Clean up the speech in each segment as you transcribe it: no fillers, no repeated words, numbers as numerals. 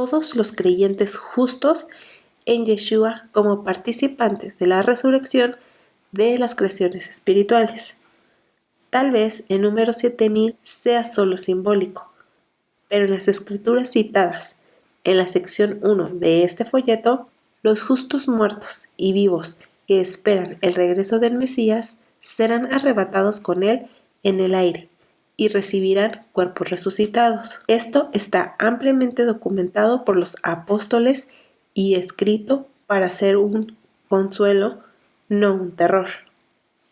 todos los creyentes justos en Yeshua como participantes de la resurrección de las creaciones espirituales. Tal vez el número 7000 sea solo simbólico, pero en las escrituras citadas en la sección 1 de este folleto, los justos muertos y vivos que esperan el regreso del Mesías serán arrebatados con él en el aire y recibirán cuerpos resucitados. Esto está ampliamente documentado por los apóstoles y escrito para ser un consuelo, no un terror.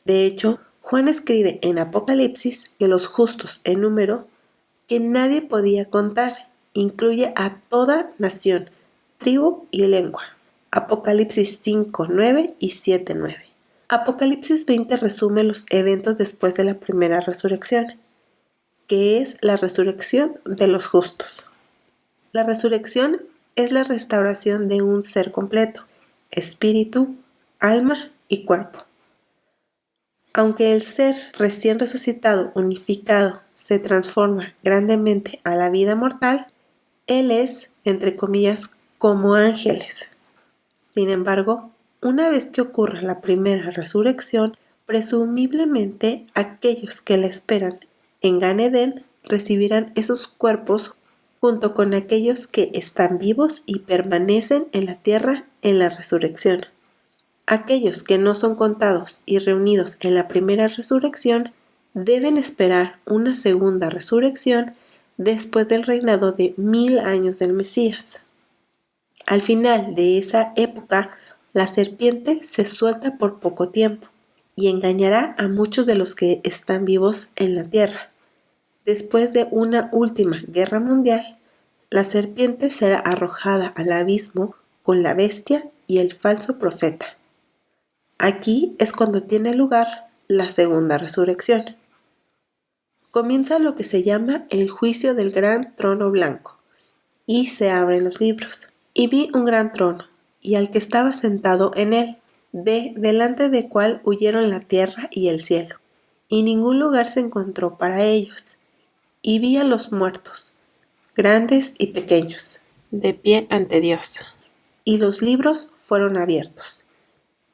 De hecho, Juan escribe en Apocalipsis que los justos en número que nadie podía contar incluye a toda nación, tribu y lengua. Apocalipsis 5, 9 y 7, 9. Apocalipsis 20 resume los eventos después de la primera resurrección, que es la resurrección de los justos. La resurrección es la restauración de un ser completo, espíritu, alma y cuerpo. Aunque el ser recién resucitado, unificado, se transforma grandemente a la vida mortal, él es, entre comillas, como ángeles. Sin embargo, una vez que ocurra la primera resurrección, presumiblemente aquellos que la esperan en Gan Edén recibirán esos cuerpos junto con aquellos que están vivos y permanecen en la tierra en la resurrección. Aquellos que no son contados y reunidos en la primera resurrección deben esperar una segunda resurrección después del reinado de 1000 años del Mesías. Al final de esa época, la serpiente se suelta por poco tiempo y engañará a muchos de los que están vivos en la tierra. Después de una última guerra mundial, la serpiente será arrojada al abismo con la bestia y el falso profeta. Aquí es cuando tiene lugar la segunda resurrección. Comienza lo que se llama el juicio del gran trono blanco, y se abren los libros. Y vi un gran trono, y al que estaba sentado en él, delante del cual huyeron la tierra y el cielo, y ningún lugar se encontró para ellos. Y vi a los muertos, grandes y pequeños, de pie ante Dios. Y los libros fueron abiertos.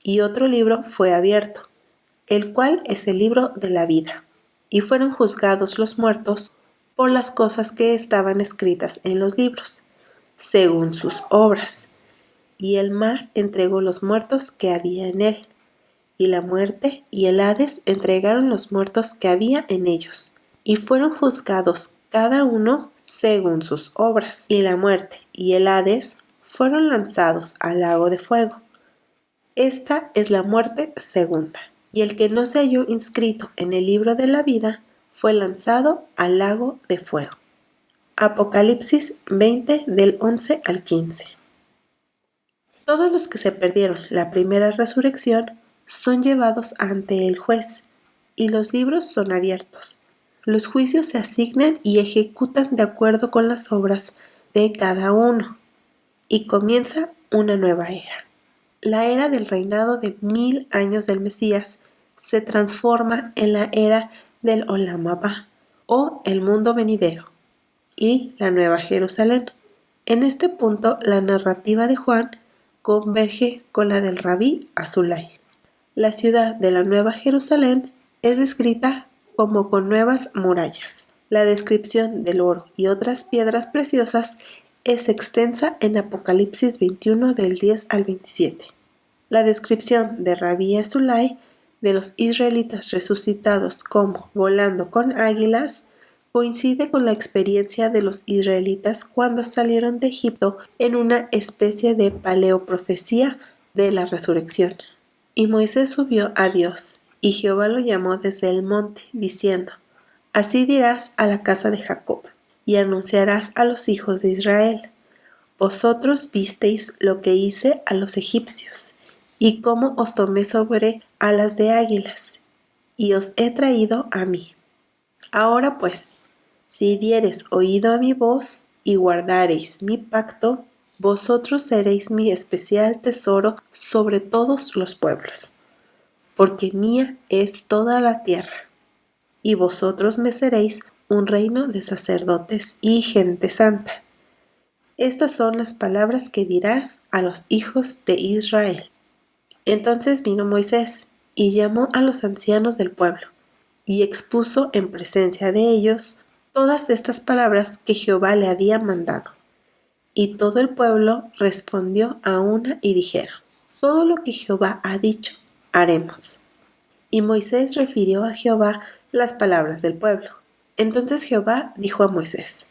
Y otro libro fue abierto, el cual es el libro de la vida. Y fueron juzgados los muertos por las cosas que estaban escritas en los libros, según sus obras. Y el mar entregó los muertos que había en él, y la muerte y el Hades entregaron los muertos que había en ellos, y fueron juzgados cada uno según sus obras. Y la muerte y el Hades fueron lanzados al lago de fuego. Esta es la muerte segunda. Y el que no se halló inscrito en el libro de la vida fue lanzado al lago de fuego. Apocalipsis 20 del 11 al 15. Todos los que se perdieron la primera resurrección son llevados ante el juez, y los libros son abiertos. Los juicios se asignan y ejecutan de acuerdo con las obras de cada uno, y comienza una nueva era. La era del reinado de 1000 años del Mesías se transforma en la era del Olam Abba, o el mundo venidero, y la Nueva Jerusalén. En este punto, la narrativa de Juan converge con la del Rabí Azulay. La ciudad de la Nueva Jerusalén es descrita como con nuevas murallas. La descripción del oro y otras piedras preciosas es extensa en Apocalipsis 21 del 10 al 27. La descripción de Rabí Azulay de los israelitas resucitados como volando con águilas coincide con la experiencia de los israelitas cuando salieron de Egipto en una especie de paleoprofecía de la resurrección. Y Moisés subió a Dios, y Jehová lo llamó desde el monte, diciendo: Así dirás a la casa de Jacob, y anunciarás a los hijos de Israel: Vosotros visteis lo que hice a los egipcios, y cómo os tomé sobre alas de águilas, y os he traído a mí. Ahora pues, si diereis oído a mi voz, y guardareis mi pacto, vosotros seréis mi especial tesoro sobre todos los pueblos, porque mía es toda la tierra, y vosotros me seréis un reino de sacerdotes y gente santa. Estas son las palabras que dirás a los hijos de Israel. Entonces vino Moisés y llamó a los ancianos del pueblo y expuso en presencia de ellos todas estas palabras que Jehová le había mandado. Y todo el pueblo respondió a una y dijeron: todo lo que Jehová ha dicho, haremos. Y Moisés refirió a Jehová las palabras del pueblo. Entonces Jehová dijo a Moisés: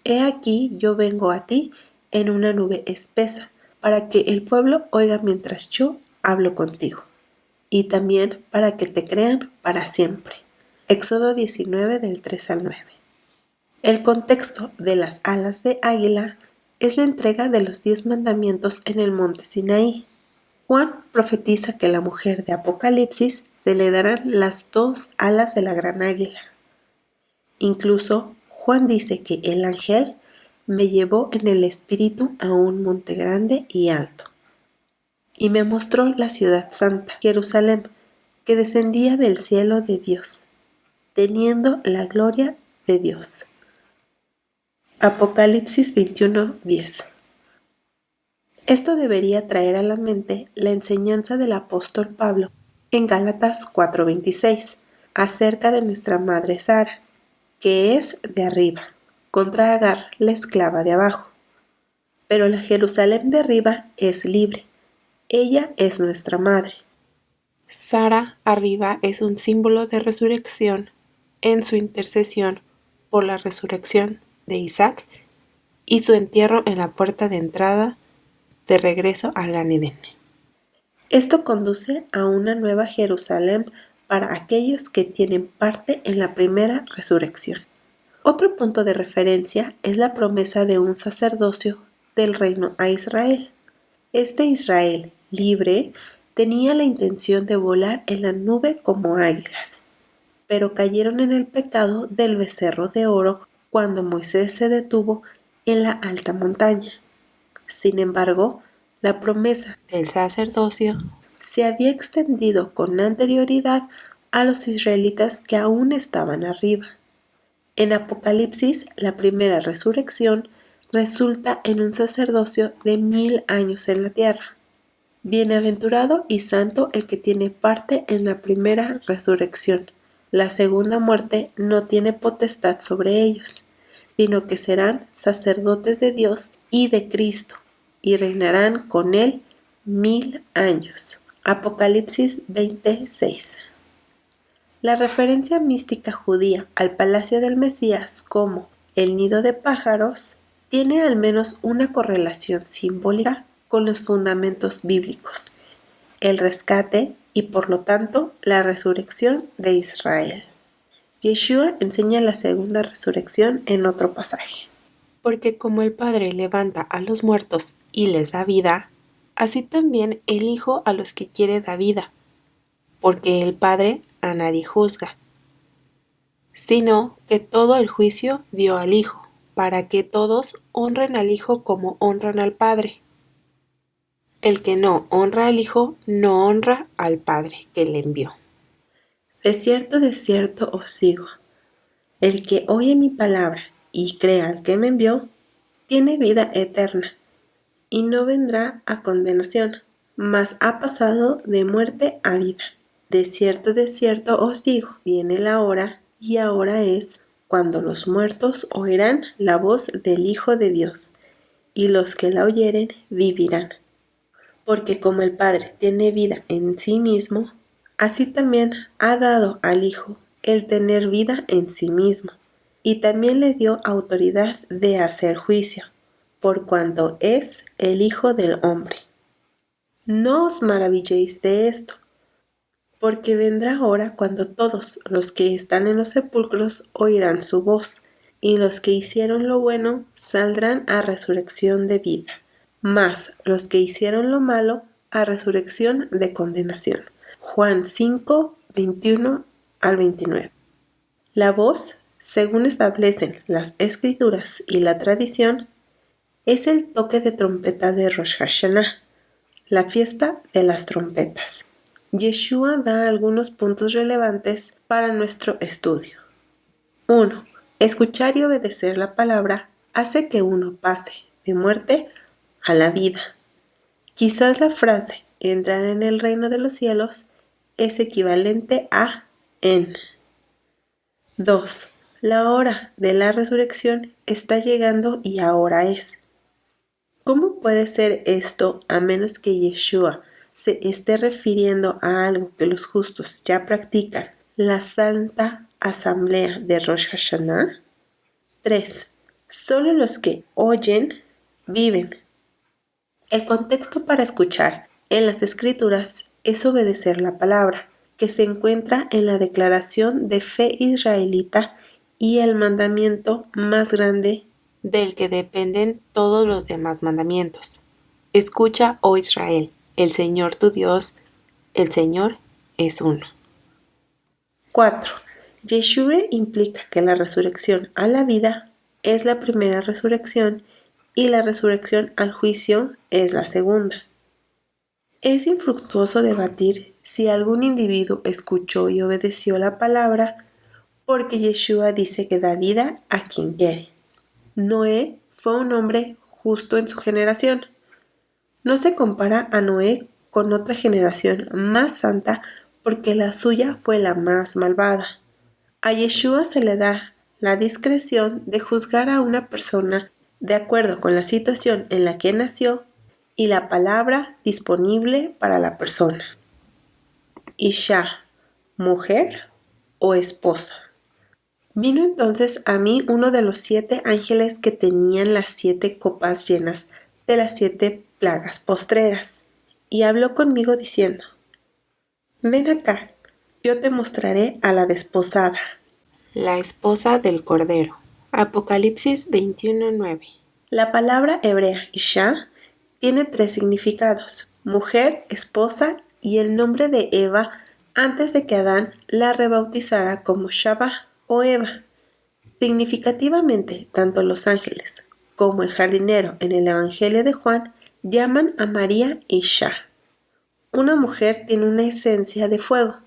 he aquí yo vengo a ti en una nube espesa, para que el pueblo oiga mientras yo hablo contigo, y también para que te crean para siempre. Éxodo 19 del 3 al 9. El contexto de las alas de águila es la entrega de los 10 mandamientos en el monte Sinaí. Juan profetiza que a la mujer de Apocalipsis se le darán las 2 alas de la gran águila. Incluso Juan dice que el ángel me llevó en el espíritu a un monte grande y alto, y me mostró la ciudad santa, Jerusalén, que descendía del cielo de Dios, teniendo la gloria de Dios. Apocalipsis 21:10. Esto debería traer a la mente la enseñanza del apóstol Pablo en Gálatas 4:26 acerca de nuestra madre Sara, que es de arriba, contra Agar, la esclava de abajo. Pero la Jerusalén de arriba es libre. Ella es nuestra madre. Sara arriba es un símbolo de resurrección en su intercesión por la resurrección de Isaac y su entierro en la puerta de entrada de regreso al Gan Edén. Esto conduce a una nueva Jerusalén para aquellos que tienen parte en la primera resurrección. Otro punto de referencia es la promesa de un sacerdocio del reino a Israel. Este Israel libre tenía la intención de volar en la nube como águilas, pero cayeron en el pecado del becerro de oro cuando Moisés se detuvo en la alta montaña. Sin embargo, la promesa del sacerdocio se había extendido con anterioridad a los israelitas que aún estaban arriba. En Apocalipsis, la primera resurrección resulta en un sacerdocio de 1000 años en la tierra. Bienaventurado y santo el que tiene parte en la primera resurrección. La segunda muerte no tiene potestad sobre ellos, sino que serán sacerdotes de Dios y de Cristo, y reinarán con él 1000 años. Apocalipsis 26. La referencia mística judía al palacio del Mesías como el nido de pájaros tiene al menos una correlación simbólica con los fundamentos bíblicos, el rescate y por lo tanto la resurrección de Israel. Yeshua enseña la segunda resurrección en otro pasaje. Porque como el Padre levanta a los muertos y les da vida, así también el Hijo a los que quiere da vida, porque el Padre a nadie juzga, sino que todo el juicio dio al Hijo, para que todos honren al Hijo como honran al Padre. El que no honra al Hijo, no honra al Padre que le envió. De cierto os digo, el que oye mi palabra y crea al que me envió, tiene vida eterna, y no vendrá a condenación, mas ha pasado de muerte a vida. De cierto os digo, viene la hora, y ahora es, cuando los muertos oirán la voz del Hijo de Dios, y los que la oyeren vivirán. Porque como el Padre tiene vida en sí mismo, así también ha dado al Hijo el tener vida en sí mismo, y también le dio autoridad de hacer juicio, por cuanto es el Hijo del hombre. No os maravilléis de esto, porque vendrá hora cuando todos los que están en los sepulcros oirán su voz, y los que hicieron lo bueno saldrán a resurrección de vida, mas los que hicieron lo malo a resurrección de condenación. Juan 5, 21 al 29. La voz, según establecen las escrituras y la tradición, es el toque de trompeta de Rosh Hashanah, la fiesta de las trompetas. Yeshua da algunos puntos relevantes para nuestro estudio. 1. Escuchar y obedecer la palabra hace que uno pase de muerte a la vida. Quizás la frase entrar en el reino de los cielos es equivalente a en. 2. La hora de la resurrección está llegando y ahora es. ¿Cómo puede ser esto a menos que Yeshua se esté refiriendo a algo que los justos ya practican, la Santa Asamblea de Rosh Hashanah? 3. Solo los que oyen, viven. El contexto para escuchar en las Escrituras es obedecer la palabra, que se encuentra en la declaración de fe israelita y el mandamiento más grande del que dependen todos los demás mandamientos. Escucha, oh Israel, el Señor tu Dios, el Señor es uno. 4. Yeshua implica que la resurrección a la vida es la primera resurrección y la resurrección al juicio es la segunda. Es infructuoso debatir si algún individuo escuchó y obedeció la palabra porque Yeshua dice que da vida a quien quiere. Noé fue un hombre justo en su generación. No se compara a Noé con otra generación más santa porque la suya fue la más malvada. A Yeshua se le da la discreción de juzgar a una persona de acuerdo con la situación en la que nació y la palabra disponible para la persona. Isha, mujer o esposa. Vino entonces a mí uno de los 7 ángeles que tenían las 7 copas llenas de las 7 plagas postreras, y habló conmigo diciendo: Ven acá, yo te mostraré a la desposada, la esposa del Cordero. Apocalipsis 21:9. La palabra hebrea Isha tiene 3 significados: mujer, esposa y el nombre de Eva antes de que Adán la rebautizara como Shabá o Eva. Significativamente, tanto los ángeles como el jardinero en el Evangelio de Juan llaman a María Isha. Una mujer tiene una esencia de fuego,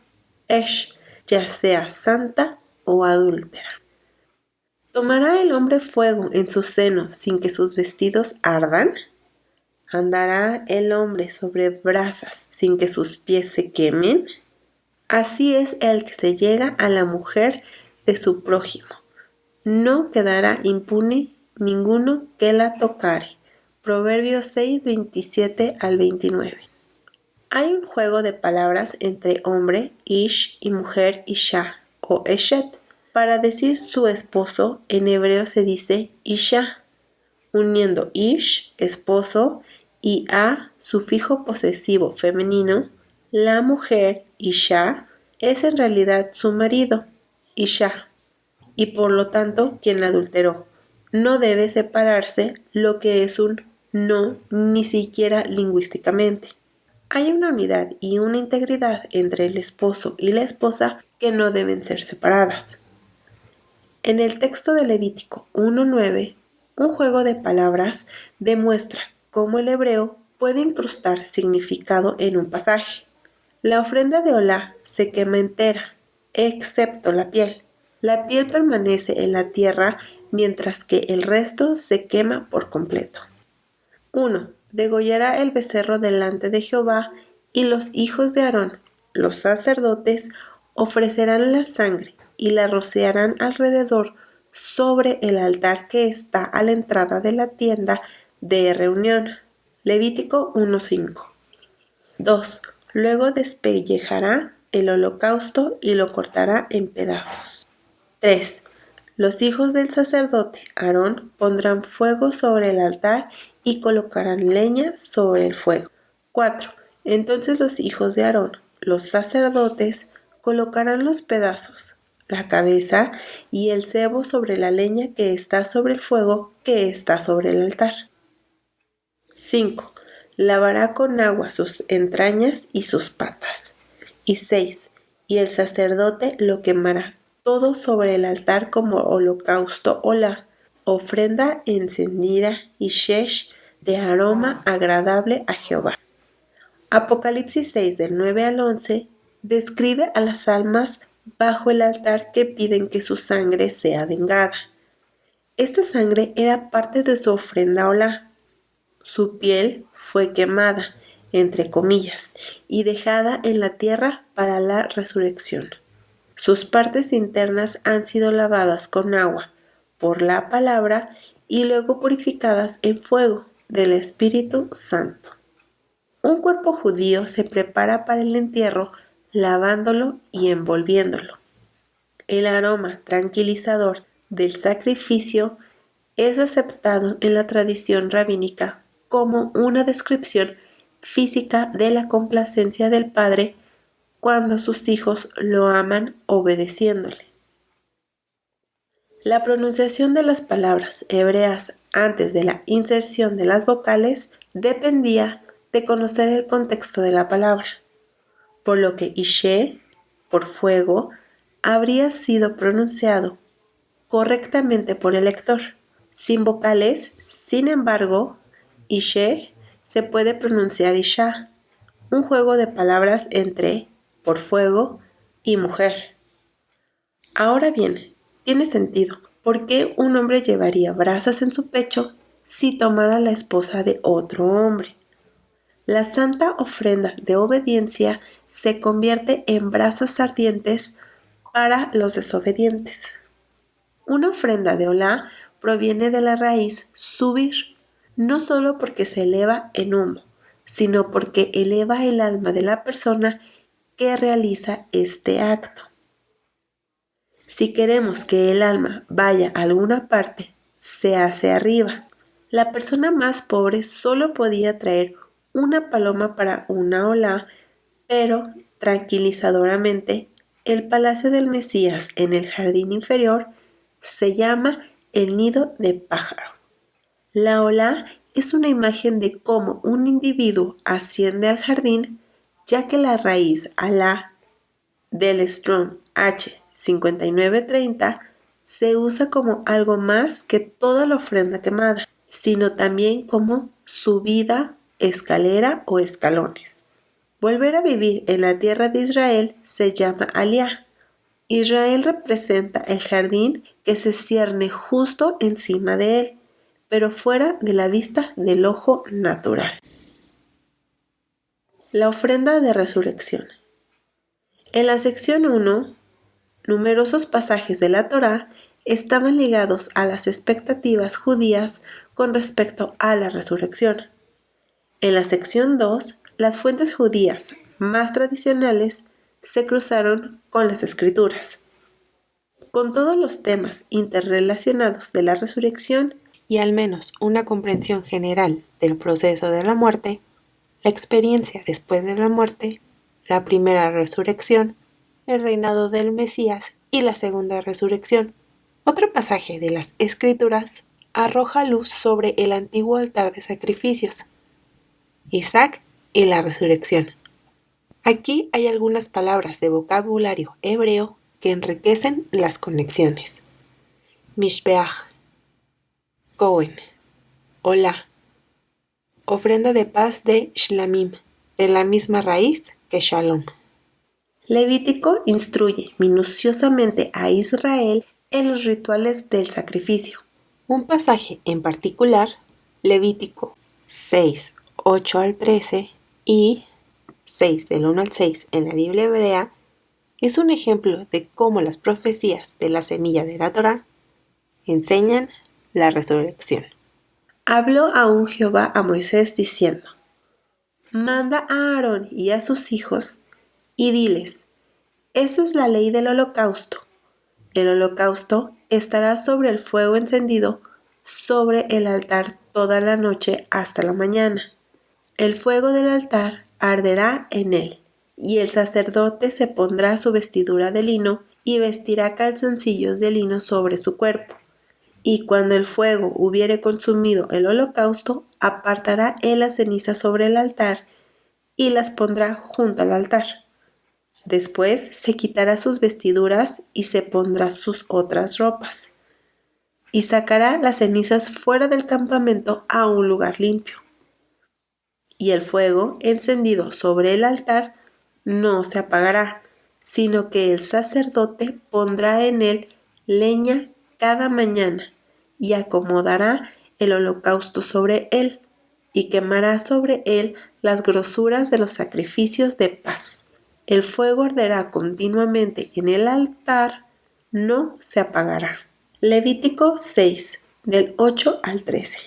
Esh, ya sea santa o adúltera. ¿Tomará el hombre fuego en su seno sin que sus vestidos ardan? ¿Andará el hombre sobre brasas sin que sus pies se quemen? Así es el que se llega a la mujer de su prójimo. No quedará impune ninguno que la tocare. Proverbios 6, 27 al 29. Hay un juego de palabras entre hombre, Ish, y mujer, Isha, o Eshet. Para decir su esposo, en hebreo se dice Isha, uniendo Ish, esposo, y a, sufijo posesivo femenino. La mujer, Isha, es en realidad su marido, Isha, y por lo tanto quien la adulteró. No debe separarse lo que es un no, ni siquiera lingüísticamente. Hay una unidad y una integridad entre el esposo y la esposa que no deben ser separadas. En el texto de Levítico 1:9, un juego de palabras demuestra cómo el hebreo puede incrustar significado en un pasaje. La ofrenda de Olá se quema entera, excepto la piel. La piel permanece en la tierra mientras que el resto se quema por completo. 1. Degollará el becerro delante de Jehová, y los hijos de Aarón, los sacerdotes, ofrecerán la sangre y la rociarán alrededor sobre el altar que está a la entrada de la tienda de reunión. Levítico 1:5. 2. Luego despellejará el holocausto y lo cortará en pedazos. 3. Los hijos del sacerdote Aarón pondrán fuego sobre el altar y colocarán leña sobre el fuego. 4. Entonces los hijos de Aarón, los sacerdotes, colocarán los pedazos, la cabeza y el sebo sobre la leña que está sobre el fuego que está sobre el altar. 5. Lavará con agua sus entrañas y sus patas. Y 6. Y el sacerdote lo quemará todo sobre el altar como holocausto o la ofrenda encendida y shesh de aroma agradable a Jehová. Apocalipsis 6 del 9 al 11 describe a las almas bajo el altar que piden que su sangre sea vengada. Esta sangre era parte de su ofrenda Olá. Su piel fue quemada, entre comillas, y dejada en la tierra para la resurrección. Sus partes internas han sido lavadas con agua por la palabra y luego purificadas en fuego del Espíritu Santo. Un cuerpo judío se prepara para el entierro lavándolo y envolviéndolo. El aroma tranquilizador del sacrificio es aceptado en la tradición rabínica como una descripción física de la complacencia del Padre cuando sus hijos lo aman obedeciéndole. La pronunciación de las palabras hebreas antes de la inserción de las vocales dependía de conocer el contexto de la palabra, por lo que Ishe, por fuego, habría sido pronunciado correctamente por el lector. Sin vocales, sin embargo, Ishe se puede pronunciar Isha, un juego de palabras entre por fuego y mujer. Ahora bien, tiene sentido. ¿Por qué un hombre llevaría brasas en su pecho si tomara la esposa de otro hombre? La santa ofrenda de obediencia se convierte en brasas ardientes para los desobedientes. Una ofrenda de Olá proviene de la raíz subir, no solo porque se eleva en humo, sino porque eleva el alma de la persona que realiza este acto. Si queremos que el alma vaya a alguna parte, se hace arriba. La persona más pobre solo podía traer una paloma para una Olá, pero tranquilizadoramente, el palacio del Mesías en el jardín inferior se llama el nido de pájaro. La Olá es una imagen de cómo un individuo asciende al jardín, ya que la raíz Alá del Strong H5930 se usa como algo más que toda la ofrenda quemada, sino también como subida, escalera o escalones. Volver a vivir en la tierra de Israel se llama Aliá. Israel representa el jardín que se cierne justo encima de él, pero fuera de la vista del ojo natural. La ofrenda de resurrección. En la sección 1, numerosos pasajes de la Torá estaban ligados a las expectativas judías con respecto a la resurrección. En la sección 2, las fuentes judías más tradicionales se cruzaron con las escrituras. Con todos los temas interrelacionados de la resurrección y al menos una comprensión general del proceso de la muerte, la experiencia después de la muerte, la primera resurrección, el reinado del Mesías y la segunda resurrección. Otro pasaje de las Escrituras arroja luz sobre el antiguo altar de sacrificios, Isaac y la resurrección. Aquí hay algunas palabras de vocabulario hebreo que enriquecen las conexiones. Mishbeach, Cohen, Olá, ofrenda de paz de Shlamim, de la misma raíz que Shalom. Levítico instruye minuciosamente a Israel en los rituales del sacrificio. Un pasaje en particular, Levítico 6, 8 al 13 y 6 del 1 al 6 en la Biblia hebrea, es un ejemplo de cómo las profecías de la semilla de la Torá enseñan la resurrección. Habló aún Jehová a Moisés diciendo: Manda a Aarón y a sus hijos y diles: esta es la ley del holocausto. El holocausto estará sobre el fuego encendido sobre el altar toda la noche hasta la mañana. El fuego del altar arderá en él, y el sacerdote se pondrá su vestidura de lino y vestirá calzoncillos de lino sobre su cuerpo. Y cuando el fuego hubiere consumido el holocausto, apartará él las cenizas sobre el altar y las pondrá junto al altar. Después se quitará sus vestiduras y se pondrá sus otras ropas. Y sacará las cenizas fuera del campamento a un lugar limpio. Y el fuego encendido sobre el altar no se apagará, sino que el sacerdote pondrá en él leña cada mañana y acomodará el holocausto sobre él, y quemará sobre él las grosuras de los sacrificios de paz. El fuego arderá continuamente en el altar, no se apagará. Levítico 6, del 8 al 13.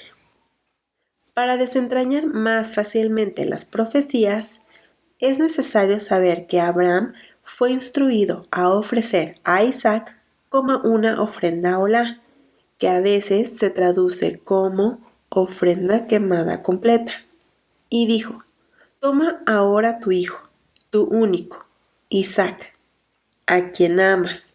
Para desentrañar más fácilmente las profecías, es necesario saber que Abraham fue instruido a ofrecer a Isaac como una ofrenda olá, que a veces se traduce como ofrenda quemada completa. Y dijo: toma ahora tu hijo, tu único, Isaac, a quien amas,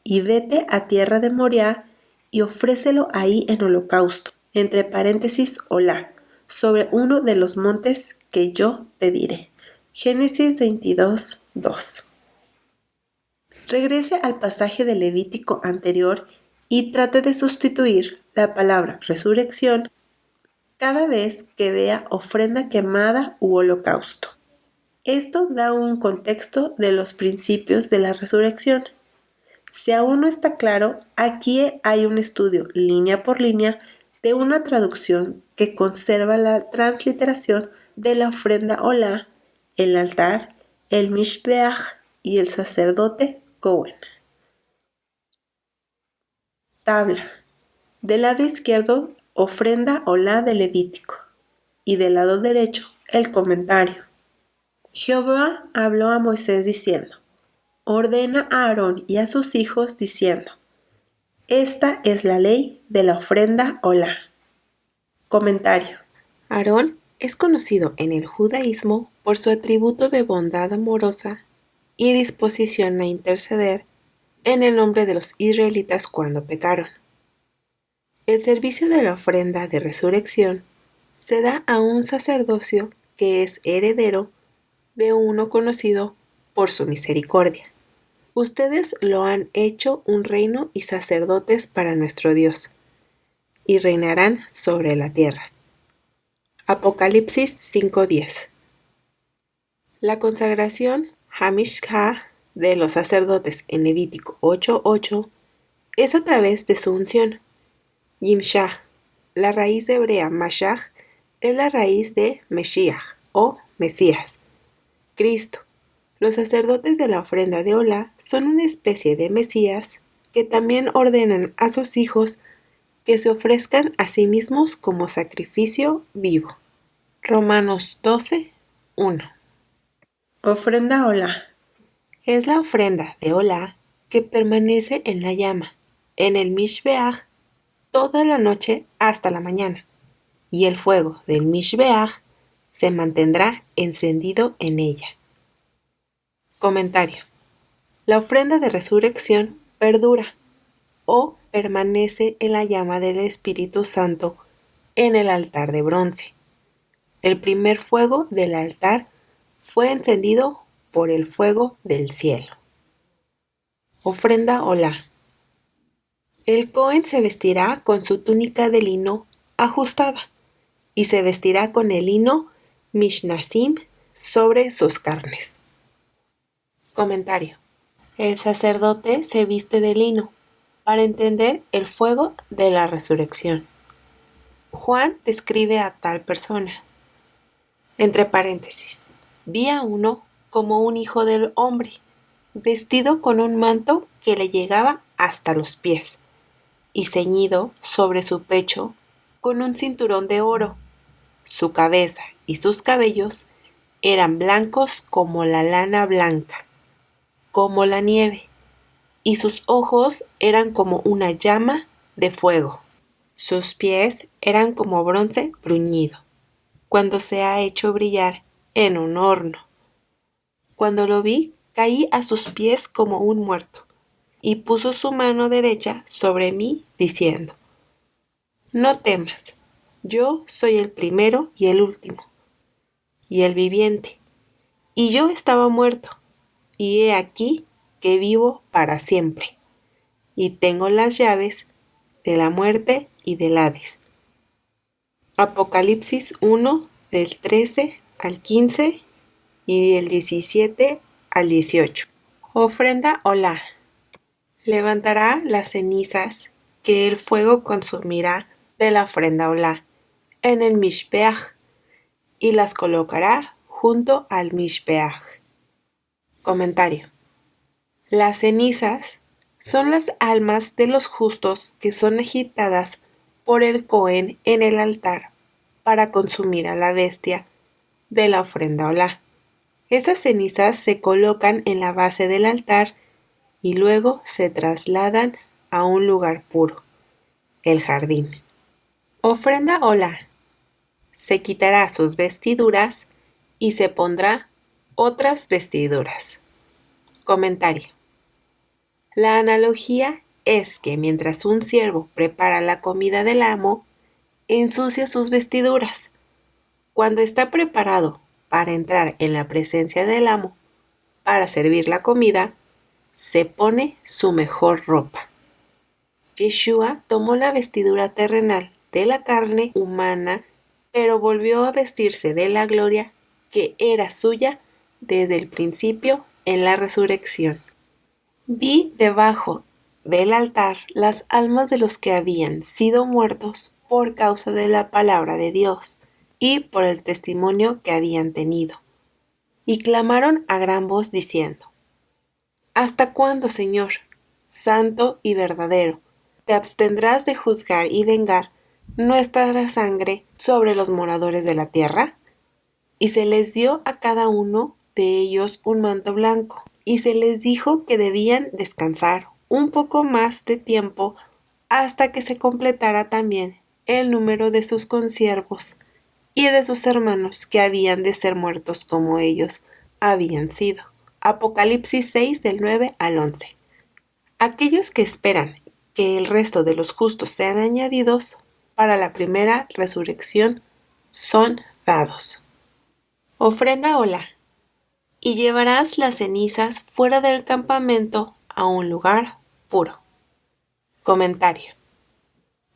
y vete a tierra de Moriah y ofrécelo ahí en holocausto, entre paréntesis olá, sobre uno de los montes que yo te diré. Génesis 22, 2. Regrese al pasaje de Levítico anterior y trate de sustituir la palabra resurrección cada vez que vea ofrenda quemada u holocausto. Esto da un contexto de los principios de la resurrección. Si aún no está claro, aquí hay un estudio línea por línea de una traducción que conserva la transliteración de la ofrenda olá, el altar, el mishbeach y el sacerdote Cohen. Tabla. Del lado izquierdo, ofrenda olá de Levítico, y del lado derecho, el comentario. Jehová habló a Moisés diciendo: ordena a Aarón y a sus hijos diciendo: esta es la ley de la ofrenda olá. Comentario. Aarón es conocido en el judaísmo por su atributo de bondad amorosa y disposición a interceder en el nombre de los israelitas cuando pecaron. El servicio de la ofrenda de resurrección se da a un sacerdocio que es heredero de uno conocido por su misericordia. Ustedes lo han hecho un reino y sacerdotes para nuestro Dios, y reinarán sobre la tierra. Apocalipsis 5:10. La consagración Hamishkah de los sacerdotes en Levítico 8:8 es a través de su unción. Yimshah, la raíz hebrea Mashach, es la raíz de Meshiach o Mesías, Cristo. Los sacerdotes de la ofrenda de olá son una especie de Mesías que también ordenan a sus hijos que se ofrezcan a sí mismos como sacrificio vivo. Romanos 12:1. Ofrenda olá. Es la ofrenda de olá que permanece en la llama, en el mishbeach, toda la noche hasta la mañana, y el fuego del mishbeach se mantendrá encendido en ella. Comentario. La ofrenda de resurrección perdura o permanece en la llama del Espíritu Santo en el altar de bronce. El primer fuego del altar fue encendido por el fuego del cielo. Ofrenda olá. El Cohen se vestirá con su túnica de lino ajustada y se vestirá con el lino mishnasim sobre sus carnes. Comentario. El sacerdote se viste de lino para entender el fuego de la resurrección. Juan describe a tal persona. Entre paréntesis, vi a uno como un hijo del hombre, vestido con un manto que le llegaba hasta los pies, y ceñido sobre su pecho con un cinturón de oro. Su cabeza y sus cabellos eran blancos como la lana blanca, como la nieve, y sus ojos eran como una llama de fuego. Sus pies eran como bronce bruñido, cuando se ha hecho brillar en un horno. Cuando lo vi, caí a sus pies como un muerto, y puso su mano derecha sobre mí, diciendo: no temas, yo soy el primero y el último, y el viviente, y yo estaba muerto, y he aquí que vivo para siempre, y tengo las llaves de la muerte y del Hades. Apocalipsis 1, del 13 al 15 y del 17 al 18. Ofrenda olá. Levantará las cenizas que el fuego consumirá de la ofrenda olá en el Mishbeach y las colocará junto al Mishbeach. Comentario. Las cenizas son las almas de los justos que son agitadas por el Cohen en el altar para consumir a la bestia de la ofrenda olá. Estas cenizas se colocan en la base del altar y luego se trasladan a un lugar puro, el jardín. Ofrenda olá. Se quitará sus vestiduras y se pondrá otras vestiduras. Comentario. La analogía es que mientras un siervo prepara la comida del amo, ensucia sus vestiduras. Cuando está preparado para entrar en la presencia del amo, para servir la comida, se pone su mejor ropa. Yeshua tomó la vestidura terrenal de la carne humana, pero volvió a vestirse de la gloria que era suya desde el principio en la resurrección. Vi debajo del altar las almas de los que habían sido muertos por causa de la palabra de Dios y por el testimonio que habían tenido. Y clamaron a gran voz diciendo: ¿Hasta cuándo, Señor, santo y verdadero, te abstendrás de juzgar y vengar nuestra sangre sobre los moradores de la tierra? Y se les dio a cada uno de ellos un manto blanco, y se les dijo que debían descansar un poco más de tiempo hasta que se completara también el número de sus consiervos y de sus hermanos que habían de ser muertos como ellos habían sido. Apocalipsis 6 del 9 al 11. Aquellos que esperan que el resto de los justos sean añadidos para la primera resurrección son dados. Ofrenda olá. Y llevarás las cenizas fuera del campamento a un lugar puro. Comentario.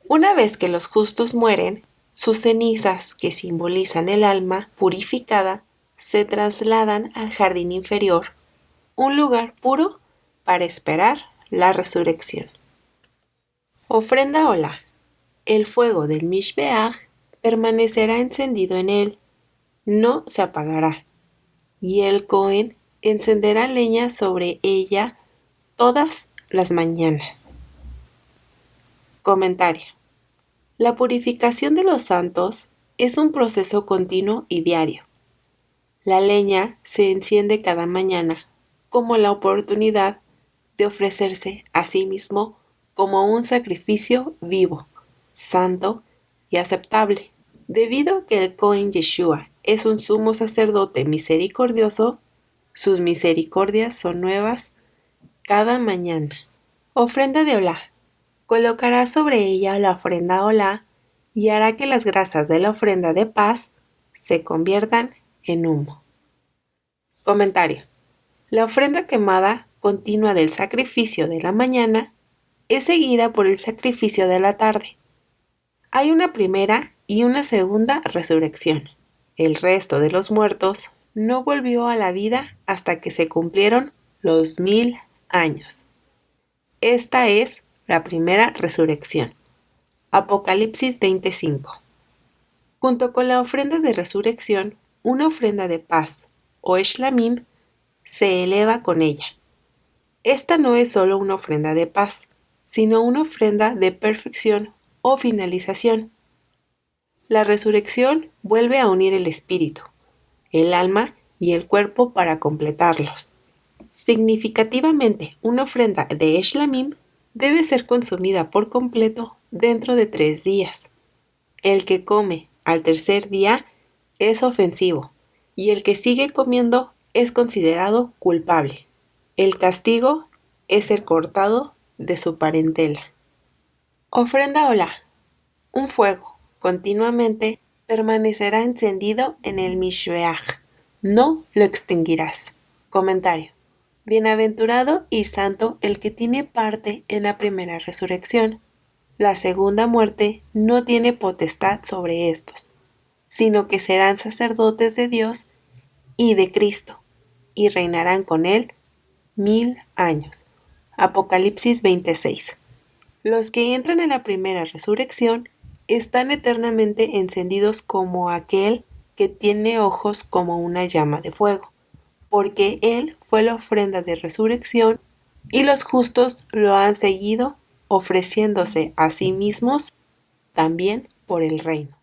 Una vez que los justos mueren, sus cenizas, que simbolizan el alma purificada, se trasladan al jardín inferior, un lugar puro para esperar la resurrección. Ofrenda olá. El fuego del Mishbeach permanecerá encendido en él, no se apagará, y el Cohen encenderá leña sobre ella todas las mañanas. Comentario. La purificación de los santos es un proceso continuo y diario. La leña se enciende cada mañana como la oportunidad de ofrecerse a sí mismo como un sacrificio vivo, santo y aceptable. Debido a que el Cohen Yeshua es un sumo sacerdote misericordioso, sus misericordias son nuevas cada mañana. Ofrenda de olá. Colocará sobre ella la ofrenda olá y hará que las grasas de la ofrenda de paz se conviertan en humo. Comentario. La ofrenda quemada continua del sacrificio de la mañana es seguida por el sacrificio de la tarde. Hay una primera y una segunda resurrección. El resto de los muertos no volvió a la vida hasta que se cumplieron los 1000 años. Esta es la primera resurrección. Apocalipsis 25. Junto con la ofrenda de resurrección, una ofrenda de paz, o shlamim, se eleva con ella. Esta no es solo una ofrenda de paz, sino una ofrenda de perfección o finalización. La resurrección vuelve a unir el espíritu, el alma y el cuerpo para completarlos. Significativamente, una ofrenda de shlamim debe ser consumida por completo dentro de 3 días. El que come al tercer día es ofensivo y el que sigue comiendo es considerado culpable. El castigo es ser cortado de su parentela. Ofrenda olá. Un fuego continuamente permanecerá encendido en el Mishbeach. No lo extinguirás. Comentario. Bienaventurado y santo el que tiene parte en la primera resurrección. La segunda muerte no tiene potestad sobre estos, sino que serán sacerdotes de Dios y de Cristo, y reinarán con él 1000 años. Apocalipsis 26. Los que entran en la primera resurrección están eternamente encendidos como aquel que tiene ojos como una llama de fuego, porque Él fue la ofrenda de resurrección y los justos lo han seguido ofreciéndose a sí mismos también por el reino.